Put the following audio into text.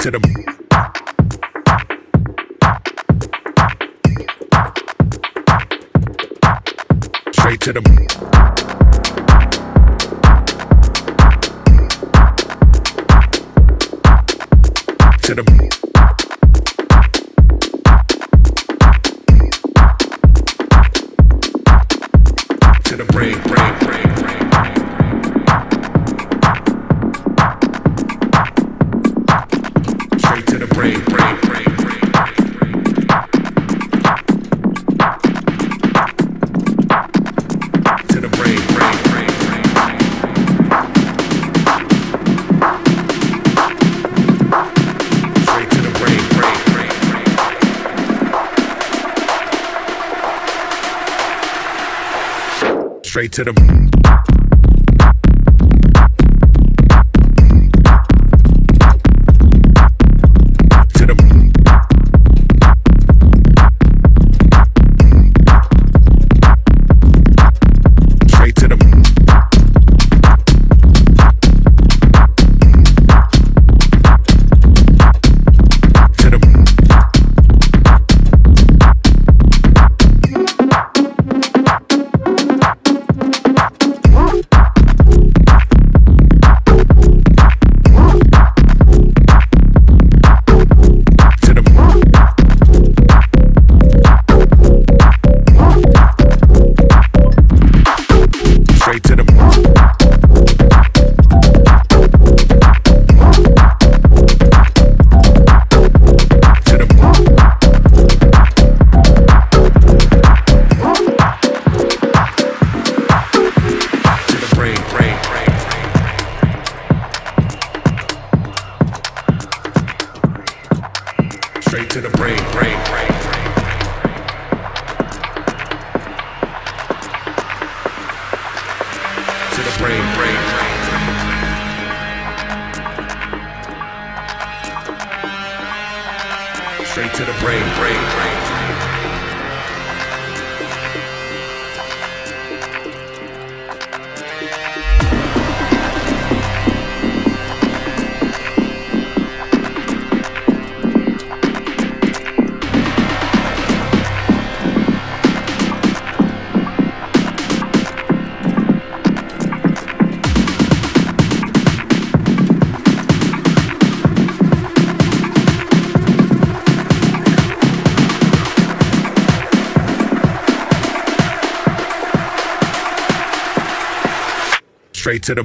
to the straight to the to the to the brain, brain, brain, brain. Straight to the brain, brain, brain, brain. To the brain, brain, brain, brain. Straight to the brain, brain, brain, brain. Straight to the straight to the brain, brain, brain, brain. To the brain, brain, brain, brain. Straight to the brain, brain, brain. Straight to the